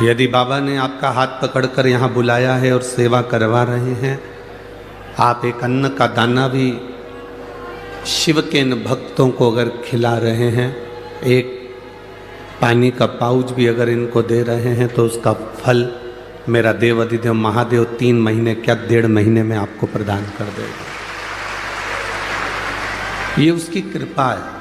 यदि बाबा ने आपका हाथ पकड़कर यहाँ बुलाया है और सेवा करवा रहे हैं, आप एक अन्न का दाना भी शिव के इन भक्तों को अगर खिला रहे हैं, एक पानी का पाउच भी अगर इनको दे रहे हैं, तो उसका फल मेरा देव अधिदेव महादेव 3 महीने क्या 1.5 महीने में आपको प्रदान कर देगा। ये उसकी कृपा है।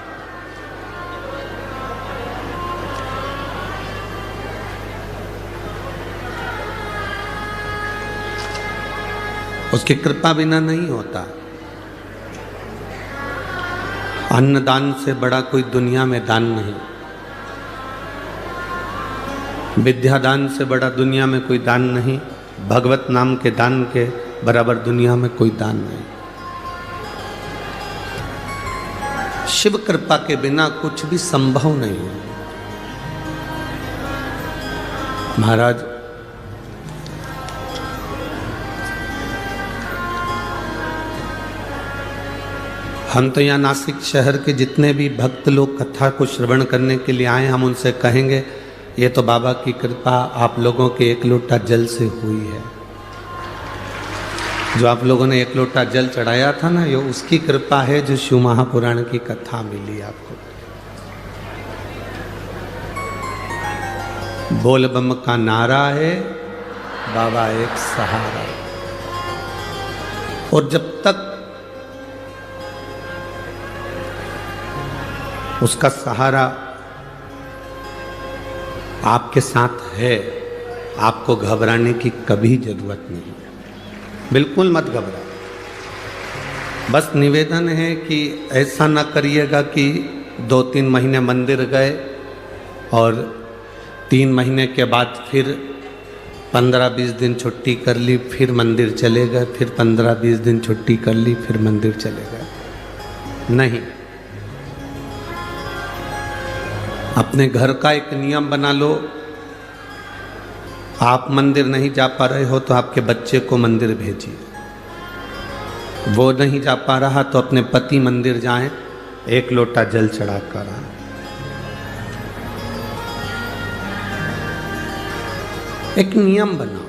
उसकी कृपा बिना नहीं होता। अन्नदान से बड़ा कोई दुनिया में दान नहीं, विद्यादान से बड़ा दुनिया में कोई दान नहीं, भगवत नाम के दान के बराबर दुनिया में कोई दान नहीं। शिव कृपा के बिना कुछ भी संभव नहीं है। महाराज, हम तो यहाँ नासिक शहर के जितने भी भक्त लोग कथा को श्रवण करने के लिए आए, हम उनसे कहेंगे ये तो बाबा की कृपा आप लोगों के 1 लोटा जल से हुई है। जो आप लोगों ने 1 लोटा जल चढ़ाया था ना, ये उसकी कृपा है जो शिव महापुराण की कथा मिली आपको। बोल बम का नारा है, बाबा एक सहारा। और जब तक उसका सहारा आपके साथ है, आपको घबराने की कभी जरूरत नहीं है। बिल्कुल मत घबराओ। बस निवेदन है कि ऐसा ना करिएगा कि 2-3 महीने मंदिर गए और 3 महीने के बाद फिर 15-20 दिन छुट्टी कर ली, फिर मंदिर चले गए, फिर 15-20 दिन छुट्टी कर ली, फिर मंदिर चले गए। नहीं, अपने घर का एक नियम बना लो। आप मंदिर नहीं जा पा रहे हो तो आपके बच्चे को मंदिर भेजिए। वो नहीं जा पा रहा तो अपने पति मंदिर जाएं, 1 लोटा जल चढ़ा कर आए। एक नियम बनाओ।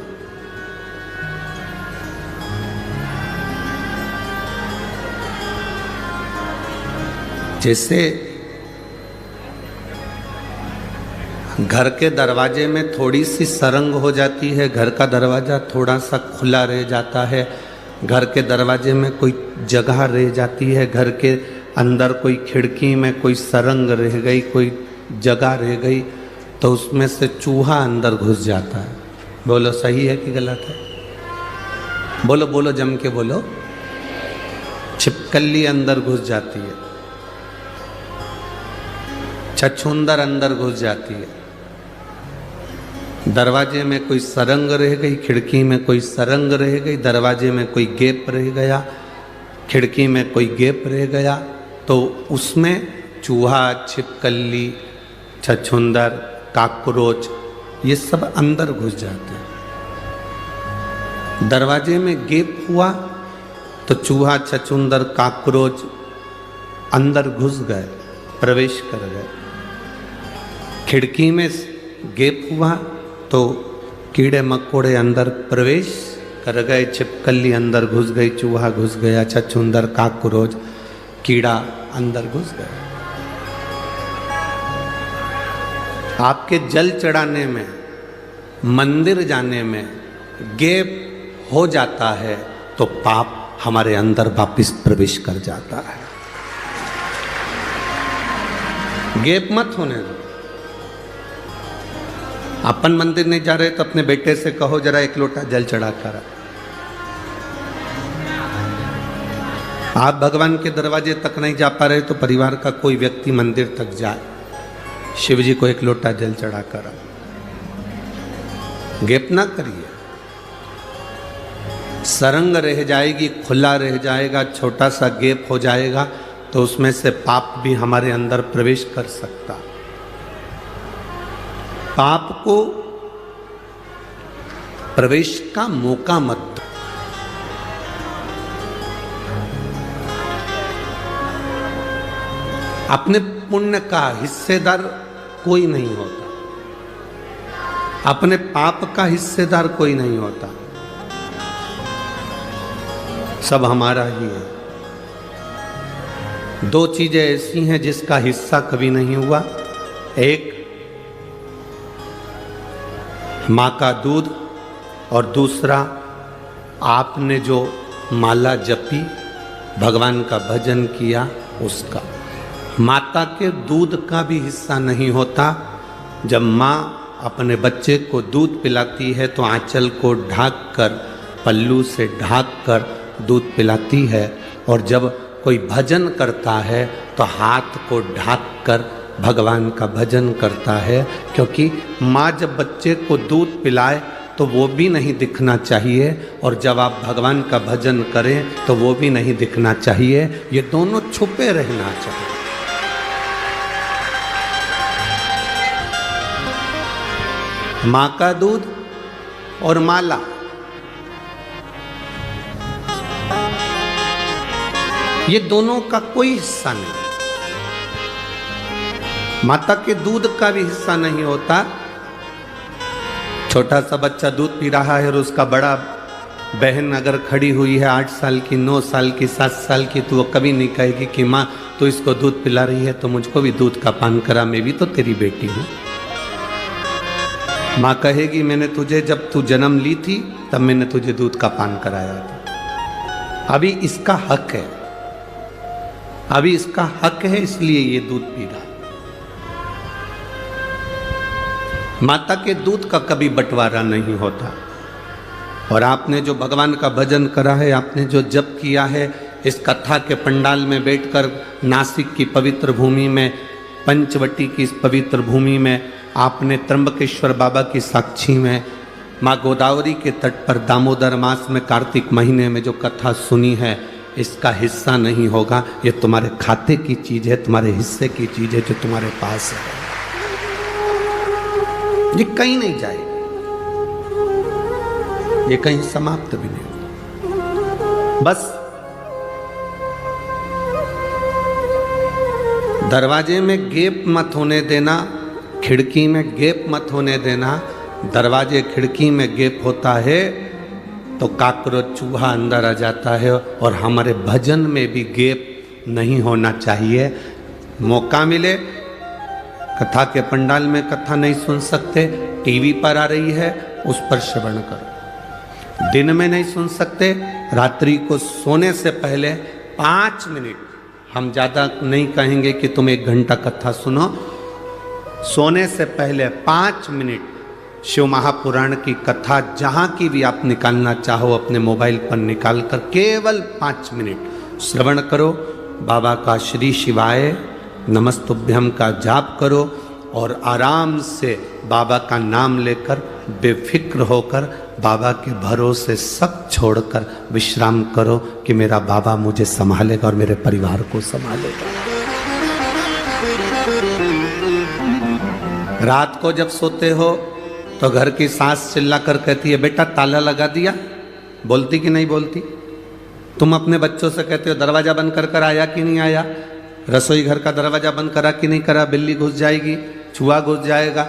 जैसे घर के दरवाजे में थोड़ी सी सरंग हो जाती है, घर का दरवाज़ा थोड़ा सा खुला रह जाता है, घर के दरवाजे में कोई जगह रह जाती है, घर के अंदर कोई खिड़की में कोई सरंग रह गई, कोई जगह रह गई, तो उसमें से चूहा अंदर घुस जाता है। बोलो सही है कि गलत है? बोलो बोलो, जम के बोलो। छिपकली अंदर घुस जाती है, छछूंदर अंदर घुस जाती है। दरवाजे में कोई सरंग रह गई, खिड़की में कोई सरंग रह गई, दरवाजे में कोई गैप रह गया, खिड़की में कोई गैप रह गया, तो उसमें चूहा, छिपकली, छछूंदर, काकरोच ये सब अंदर घुस जाते हैं। दरवाजे में गैप हुआ तो चूहा, छछूंदर, काकरोच अंदर घुस गए, प्रवेश कर गए। खिड़की में गैप हुआ तो कीड़े मकोड़े अंदर प्रवेश कर गए, छिपकली अंदर घुस गई, चूहा घुस गया, छछूंदर, काकरोच, कीड़ा अंदर घुस गया। आपके जल चढ़ाने में, मंदिर जाने में गैप हो जाता है तो पाप हमारे अंदर वापिस प्रवेश कर जाता है। गैप मत होने दो। अपन मंदिर नहीं जा रहे तो अपने बेटे से कहो जरा 1 लोटा जल चढ़ा कर। आप भगवान के दरवाजे तक नहीं जा पा रहे तो परिवार का कोई व्यक्ति मंदिर तक जाए, शिव जी को 1 लोटा जल चढ़ा कर। गैप ना करिए। सरंग रह जाएगी, खुला रह जाएगा, छोटा सा गैप हो जाएगा तो उसमें से पाप भी हमारे अंदर प्रवेश कर सकता। पाप को प्रवेश का मौका मत दो। अपने पुण्य का हिस्सेदार कोई नहीं होता। अपने पाप का हिस्सेदार कोई नहीं होता, सब हमारा ही है। दो चीजें ऐसी हैं जिसका हिस्सा कभी नहीं हुआ, एक मां का दूध और दूसरा आपने जो माला जपी, भगवान का भजन किया उसका। माता के दूध का भी हिस्सा नहीं होता। जब माँ अपने बच्चे को दूध पिलाती है तो आंचल को ढाक कर, पल्लू से ढाक कर दूध पिलाती है, और जब कोई भजन करता है तो हाथ को ढाक कर भगवान का भजन करता है। क्योंकि माँ जब बच्चे को दूध पिलाए तो वो भी नहीं दिखना चाहिए, और जब आप भगवान का भजन करें तो वो भी नहीं दिखना चाहिए। ये दोनों छुपे रहना चाहिए। माँ का दूध और माला, ये दोनों का कोई हिस्सा नहीं। माता के दूध का भी हिस्सा नहीं होता। छोटा सा बच्चा दूध पी रहा है और उसका बड़ा बहन अगर खड़ी हुई है 8 साल की, 9 साल की, 7 साल की, तो वो कभी नहीं कहेगी कि माँ तू इसको दूध पिला रही है तो मुझको भी दूध का पान करा, मैं भी तो तेरी बेटी हूँ। माँ कहेगी मैंने तुझे जब तू जन्म ली थी तब मैंने तुझे दूध का पान कराया था, अभी इसका हक है, अभी इसका हक है, इसलिए ये दूध पी रहा है। माता के दूध का कभी बंटवारा नहीं होता। और आपने जो भगवान का भजन करा है, आपने जो जप किया है, इस कथा के पंडाल में बैठकर नासिक की पवित्र भूमि में, पंचवटी की इस पवित्र भूमि में, आपने त्र्यंबकेश्वर बाबा की साक्षी में, माँ गोदावरी के तट पर दामोदर मास में कार्तिक महीने में जो कथा सुनी है, इसका हिस्सा नहीं होगा। ये तुम्हारे खाते की चीज है, तुम्हारे हिस्से की चीज है जो तुम्हारे पास है, ये कहीं नहीं जाएगी, ये कहीं समाप्त भी नहीं होगा। बस दरवाजे में गैप मत होने देना, खिड़की में गैप मत होने देना। दरवाजे खिड़की में गैप होता है तो काकरोच चूहा अंदर आ जाता है, और हमारे भजन में भी गैप नहीं होना चाहिए। मौका मिले, कथा के पंडाल में कथा नहीं सुन सकते, टीवी पर आ रही है उस पर श्रवण करो। दिन में नहीं सुन सकते, रात्रि को सोने से पहले 5 मिनट, हम ज़्यादा नहीं कहेंगे कि तुम 1 घंटा कथा सुनो, सोने से पहले 5 मिनट शिव महापुराण की कथा जहाँ की भी आप निकालना चाहो अपने मोबाइल पर निकाल कर केवल 5 मिनट श्रवण करो। बाबा का श्री शिवाय नमस्तुभ्यम का जाप करो और आराम से बाबा का नाम लेकर बेफिक्र होकर बाबा के भरोसे सब छोड़कर विश्राम करो कि मेरा बाबा मुझे संभालेगा और मेरे परिवार को संभालेगा। रात को जब सोते हो तो घर की सास चिल्ला कर कहती है बेटा ताला लगा दिया, बोलती कि नहीं बोलती? तुम अपने बच्चों से कहते हो दरवाजा बंद कर आया कि नहीं आया, रसोई घर का दरवाजा बंद करा कि नहीं करा, बिल्ली घुस जाएगी, चूहा घुस जाएगा,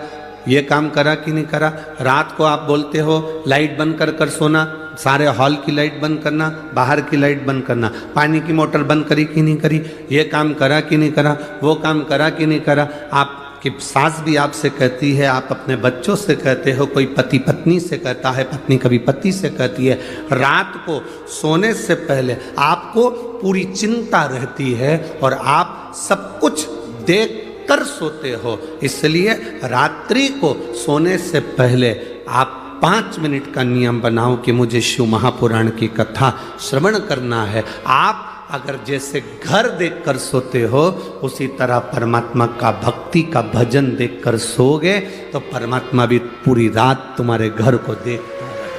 ये काम करा कि नहीं करा। रात को आप बोलते हो लाइट बंद कर सोना, सारे हॉल की लाइट बंद करना, बाहर की लाइट बंद करना, पानी की मोटर बंद करी कि नहीं करी, ये काम करा कि नहीं करा, वो काम करा कि नहीं करा। आपकी सास भी आपसे कहती है, आप अपने बच्चों से कहते हो, कोई पति पत्नी से कहता है, पत्नी कभी पति से कहती है। रात को सोने से पहले आपको पूरी चिंता रहती है और आप सब कुछ देख कर सोते हो, इसलिए रात्रि को सोने से पहले आप 5 मिनट का नियम बनाओ कि मुझे शिव महापुराण की कथा श्रवण करना है। आप अगर जैसे घर देखकर सोते हो उसी तरह परमात्मा का भक्ति का भजन देखकर सोओगे तो परमात्मा भी पूरी रात तुम्हारे घर को देखता है,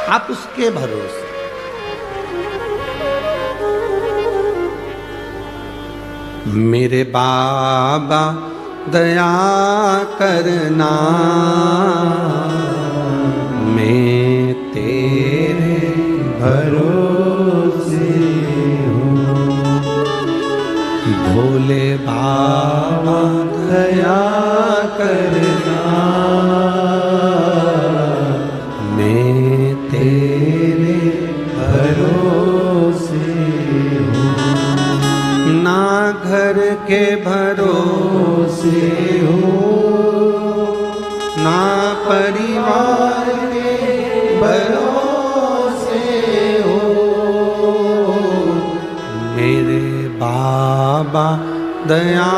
आप उसके भरोसे। मेरे बाबा दया करना, मैं तेरे भरोसे हूँ। भोले बाबा दया करना, परिवार के भरोसे हो। मेरे बाबा दया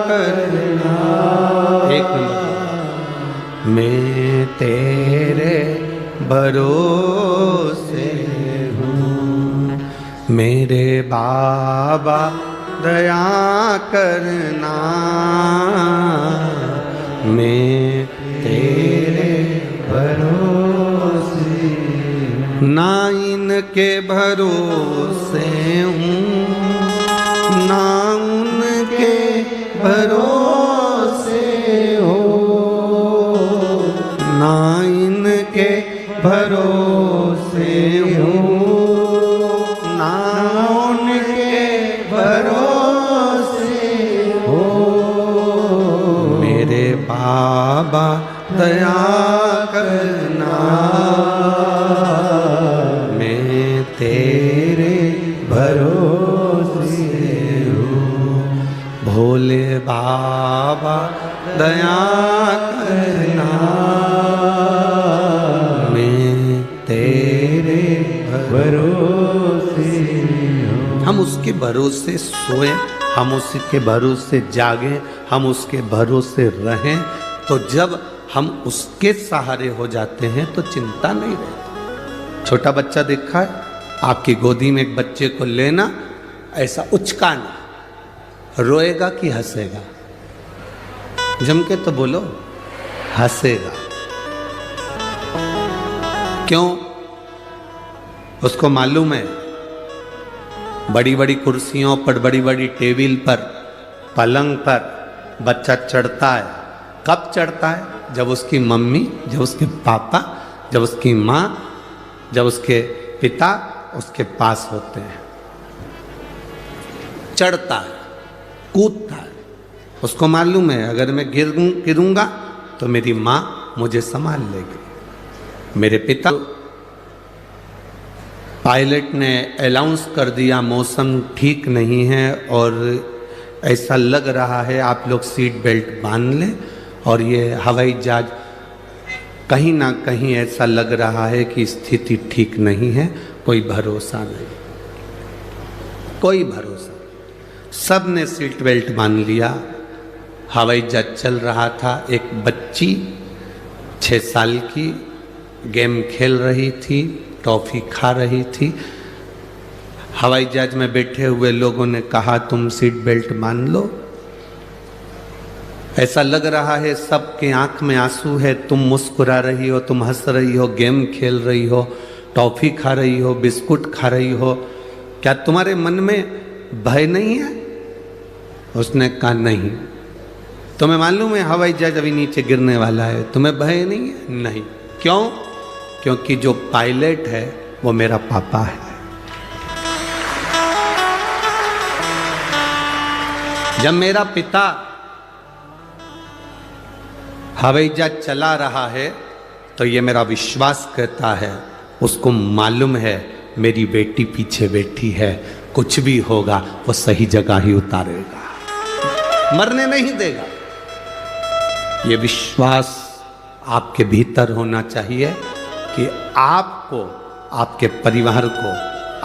करना। एक नंबर, मैं तेरे भरोसे हूँ। मेरे बाबा दया करना, मैं तेरे भरोसे। ना इनके भरोसे हूँ, ना उनके भरोसे हो। ना इनके भरोसे हो, ना उनके भरोसे हो। मेरे बाबा दया करना, मैं तेरे भरोसे हूँ। भोले बाबा दया करना, मैं तेरे भरोसे हूँ। हम उसके भरोसे सोए, हम उसके भरोसे जागें, हम उसके भरोसे रहें, तो जब हम उसके सहारे हो जाते हैं तो चिंता नहीं रहती। छोटा बच्चा देखा है, आपकी गोदी में एक बच्चे को लेना, ऐसा उचकाना, रोएगा कि हंसेगा? जम के तो बोलो, हंसेगा। क्यों? उसको मालूम है बड़ी बड़ी कुर्सियों पर, बड़ी बड़ी टेबल पर, पलंग पर बच्चा चढ़ता है। कब चढ़ता है? जब उसकी मम्मी, जब उसके पापा, जब उसकी माँ, जब उसके पिता उसके पास होते हैं। चढ़ता है, कूदता है। उसको मालूम है अगर मैं गिरूंगा तो मेरी माँ मुझे संभाल लेगी। मेरे पिता, पायलट ने अनाउंस कर दिया मौसम ठीक नहीं है और ऐसा लग रहा है आप लोग सीट बेल्ट बांध लें, और ये हवाई जहाज कहीं ना कहीं ऐसा लग रहा है कि स्थिति ठीक नहीं है, कोई भरोसा नहीं, कोई भरोसा। सब ने सीट बेल्ट बांध लिया, हवाई जहाज चल रहा था। एक बच्ची 6 साल की गेम खेल रही थी, टॉफी खा रही थी। हवाई जहाज में बैठे हुए लोगों ने कहा तुम सीट बेल्ट बांध लो। ऐसा लग रहा है सबके आंख में आंसू है, तुम मुस्कुरा रही हो, तुम हंस रही हो, गेम खेल रही हो, टॉफी खा रही हो, बिस्कुट खा रही हो, क्या तुम्हारे मन में भय नहीं है? उसने कहा नहीं। तुम्हें मालूम है हवाई जहाज अभी नीचे गिरने वाला है, तुम्हें भय नहीं है? नहीं। क्यों? क्योंकि जो पायलट है वो मेरा पापा है। जब मेरा पिता हवाई जहाज चला रहा है तो ये मेरा विश्वास कहता है, उसको मालूम है मेरी बेटी पीछे बैठी है, कुछ भी होगा वो सही जगह ही उतारेगा, मरने नहीं देगा। ये विश्वास आपके भीतर होना चाहिए कि आपको, आपके परिवार को,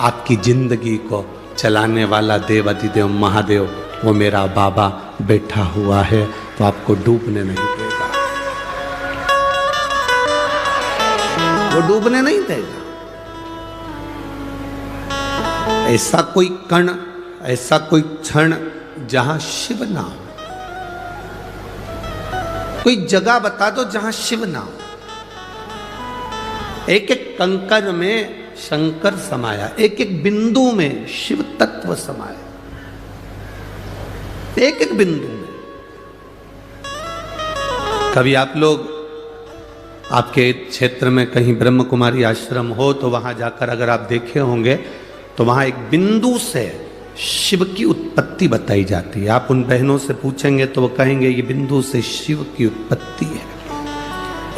आपकी जिंदगी को चलाने वाला देवाधिदेव महादेव वो मेरा बाबा बैठा हुआ है, तो आपको डूबने नहीं देगा, वो डूबने नहीं देगा। ऐसा कोई कण, ऐसा कोई क्षण जहां शिव ना हो, कोई जगह बता दो जहां शिव ना हो। एक एक कंकर में शंकर समाया, एक एक बिंदु में शिव तत्व समाया, एक एक बिंदु में। कभी आप लोग, आपके क्षेत्र में कहीं ब्रह्म कुमारी आश्रम हो तो वहां जाकर अगर आप देखे होंगे तो वहां एक बिंदु से शिव की उत्पत्ति बताई जाती है। आप उन बहनों से पूछेंगे तो वो कहेंगे ये बिंदु से शिव की उत्पत्ति है।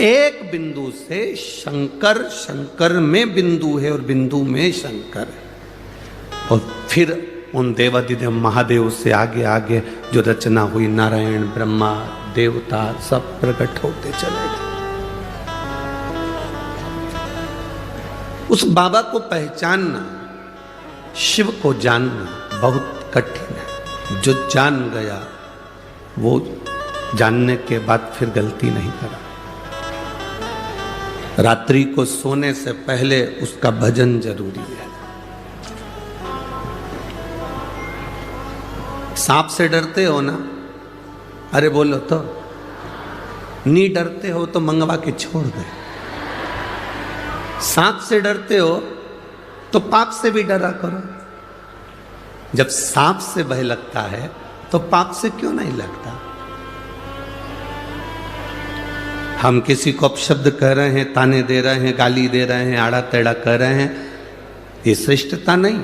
एक बिंदु से शंकर, शंकर में बिंदु है और बिंदु में शंकर है, और फिर उन देवाधिदेव महादेव से आगे आगे जो रचना हुई, नारायण, ब्रह्मा, देवता सब प्रकट होते चले गए। उस बाबा को पहचानना, शिव को जानना बहुत कठिन है। जो जान गया वो जानने के बाद फिर गलती नहीं करा। रात्रि को सोने से पहले उसका भजन जरूरी है। सांप से डरते हो ना? अरे बोलो तो। नहीं डरते हो तो मंगवा के छोड़ दे। सांप से डरते हो तो पाप से भी डरा करो। जब सांप से भय लगता है तो पाप से क्यों नहीं लगता? हम किसी को अपशब्द कह रहे हैं, ताने दे रहे हैं, गाली दे रहे हैं, आड़ा टेढ़ा कह रहे हैं, ये श्रेष्ठता नहीं।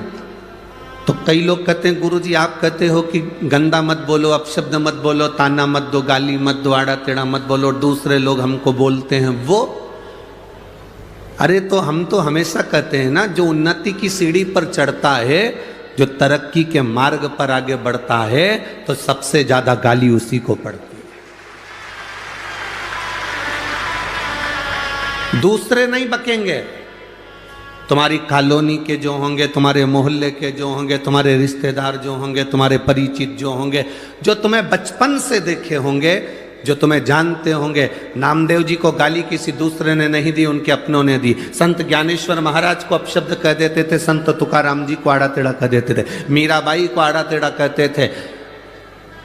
तो कई लोग कहते हैं गुरुजी आप कहते हो कि गंदा मत बोलो, अपशब्द मत बोलो, ताना मत दो, गाली मत दो, आड़ा टेढ़ा मत बोलो, और दूसरे लोग हमको बोलते हैं वो। अरे तो हम तो हमेशा कहते हैं ना, जो उन्नति की सीढ़ी पर चढ़ता है, जो तरक्की के मार्ग पर आगे बढ़ता है, तो सबसे ज्यादा गाली उसी को पड़ती है। दूसरे नहीं बकेंगे। तुम्हारी कॉलोनी के जो होंगे, तुम्हारे मोहल्ले के जो होंगे, तुम्हारे रिश्तेदार जो होंगे, तुम्हारे परिचित जो होंगे, जो तुम्हें बचपन से देखे होंगे, जो तुम्हें जानते होंगे। नामदेव जी को गाली किसी दूसरे ने नहीं दी, उनके अपनों ने दी। संत ज्ञानेश्वर महाराज को अपशब्द कह देते थे, संत तुकाराम जी को आड़ा टेढ़ा कह देते थे, मीराबाई को आड़ा टेढ़ा कहते थे,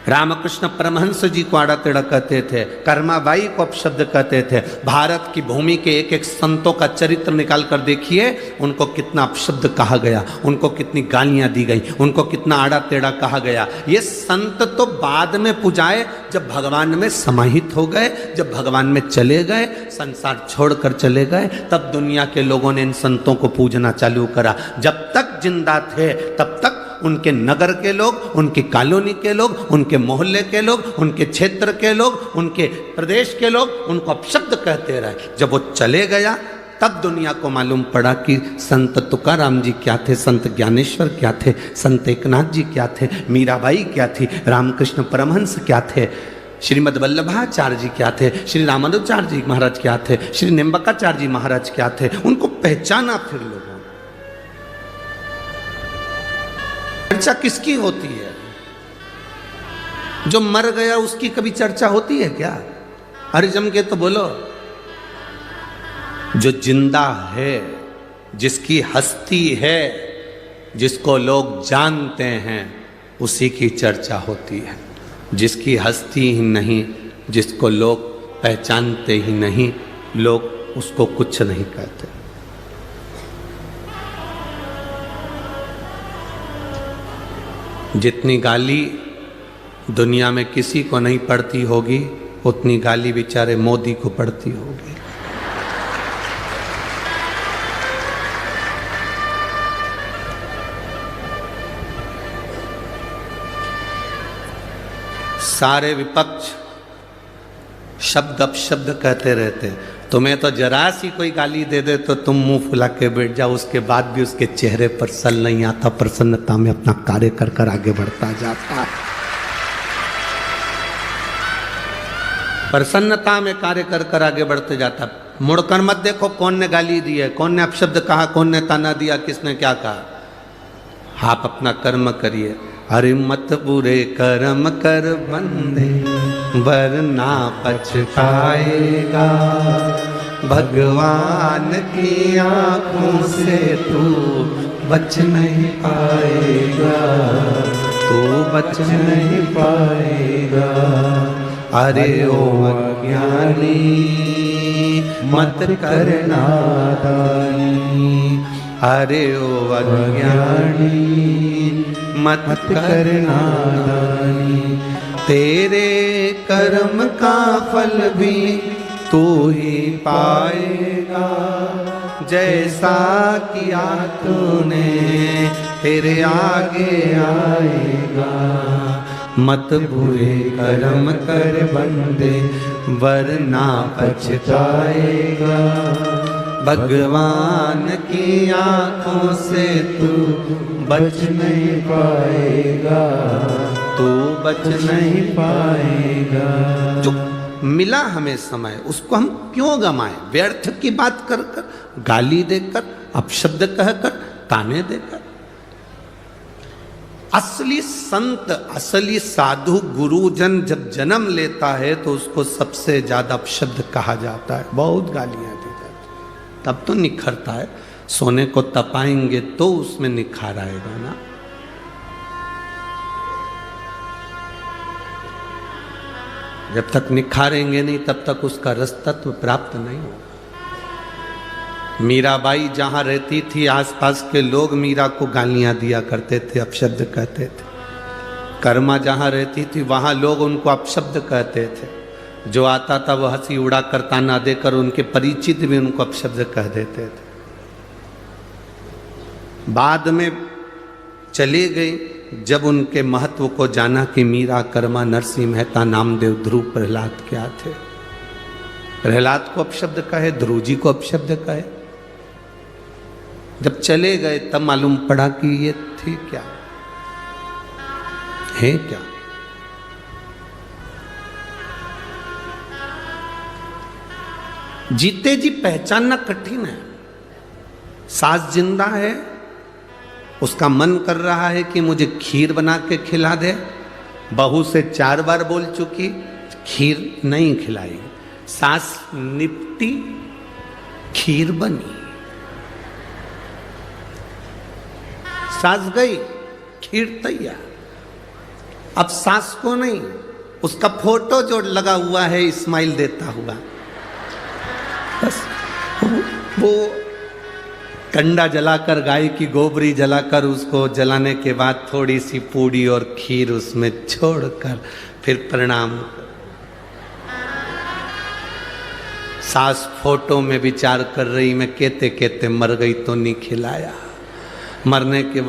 रामकृष्ण परमहंस जी को आड़ा टेढ़ा कहते थे, कर्माबाई को अपशब्द कहते थे। भारत की भूमि के एक एक संतों का चरित्र निकाल कर देखिए, उनको कितना अपशब्द कहा गया, उनको कितनी गालियां दी गई, उनको कितना आड़ा टेढ़ा कहा गया। ये संत तो बाद में पुजाए, जब भगवान में समाहित हो गए, जब भगवान में चले गए, संसार छोड़कर चले गए, तब दुनिया के लोगों ने इन संतों को पूजना चालू करा। जब तक जिंदा थे तब तक उनके नगर के लोग, उनकी कॉलोनी के लोग, उनके मोहल्ले के लोग, उनके क्षेत्र के लोग, उनके प्रदेश के लोग उनको अपशब्द कहते रहे। जब वो चले गया तब दुनिया को मालूम पड़ा कि संत तुकाराम जी क्या थे, संत ज्ञानेश्वर क्या थे, संत एकनाथ जी क्या थे, मीराबाई क्या थी, रामकृष्ण परमहंस क्या थे, श्रीमद वल्लभाचार्य जी क्या थे, श्री रामानुजाचार्य जी महाराज क्या थे, श्री निम्बकाचार्य जी महाराज क्या थे। उनको पहचाना फिर लोगों। चर्चा किसकी होती है? जो मर गया उसकी कभी चर्चा होती है क्या? अरे जम के तो बोलो। जो जिंदा है, जिसकी हस्ती है, जिसको लोग जानते हैं, उसी की चर्चा होती है। जिसकी हस्ती ही नहीं, जिसको लोग पहचानते ही नहीं, लोग उसको कुछ नहीं कहते। जितनी गाली दुनिया में किसी को नहीं पड़ती होगी, उतनी गाली बेचारे मोदी को पड़ती होगी। सारे विपक्ष शब्द अपशब्द कहते रहते हैं। तुम्हें तो जरा सी कोई गाली दे दे तो तुम मुंह फुला के बैठ जाओ, उसके बाद भी उसके चेहरे पर सल नहीं आता, प्रसन्नता में अपना कार्य कर कर आगे बढ़ता जाता है। प्रसन्नता में कार्य कर कर आगे बढ़ते जाता। मुड़कर मत देखो कौन ने गाली दी है, कौन ने अपशब्द कहा, कौन ने ताना दिया, किसने क्या कहा। आप अपना कर्म करिए। अरे मत बुरे कर्म कर बंदे, वरना पछताएगा। भगवान की आंखों से तू बच नहीं पाएगा, तू बच नहीं पाएगा। अरे ओ अज्ञानी मत कर नादानी, अरे ओ अज्ञानी मत कर नादानी। तेरे कर्म का फल भी तू ही पाएगा, जैसा किया तूने तेरे आगे आएगा। मत बुरे कर्म कर बंदे, वरना पछताएगा। भगवान की आंखों से तू बच नहीं पाएगा, तू बच नहीं पाएगा। जो मिला हमें समय, उसको हम क्यों गंवाएं? व्यर्थ की बात कर कर, गाली देकर, अपशब्द कहकर, ताने देकर। असली संत, असली साधु गुरुजन जब जन्म लेता है तो उसको सबसे ज्यादा अपशब्द कहा जाता है, बहुत गालियां दी जाती, तब तो निखरता है। सोने को तपाएंगे तो उसमें निखार आएगा ना। जब तक निखारेंगे नहीं तब तक उसका रस तत्व प्राप्त नहीं होगा। मीराबाई जहां रहती थी आसपास के लोग मीरा को गालियां दिया करते थे, अपशब्द कहते थे। कर्मा जहां रहती थी वहां लोग उनको अपशब्द कहते थे। जो आता था वह हंसी उड़ा कर ताना देकर उनके परिचित भी उनको अपशब्द कह देते थे। बाद में चली गई जब उनके महत्व को जाना कि मीरा, कर्मा, नरसिंह मेहता, नामदेव, ध्रुव, प्रहलाद क्या थे। प्रहलाद को अपशब्द कहे, ध्रुव जी को अपशब्द कहे। जब चले गए तब मालूम पड़ा कि ये थे क्या, है क्या। जीते जी पहचानना कठिन है। सास जिंदा है, उसका मन कर रहा है कि मुझे खीर बना के खिला दे। बहू से 4 बार बोल चुकी, खीर नहीं खिलाई। सास निपटी, खीर बनी। सास गई, खीर तैयार। अब सास को नहीं, उसका फोटो जो लगा हुआ है इस्माइल देता हुआ, बस वो कंडा जलाकर, गाय की गोबरी जलाकर, उसको जलाने के बाद थोड़ी सी पूड़ी और खीर उसमें छोड़कर फिर प्रणाम। सास फोटो में विचार कर रही, मैं कहते कहते मर गई तो नहीं खिलाया। मरने के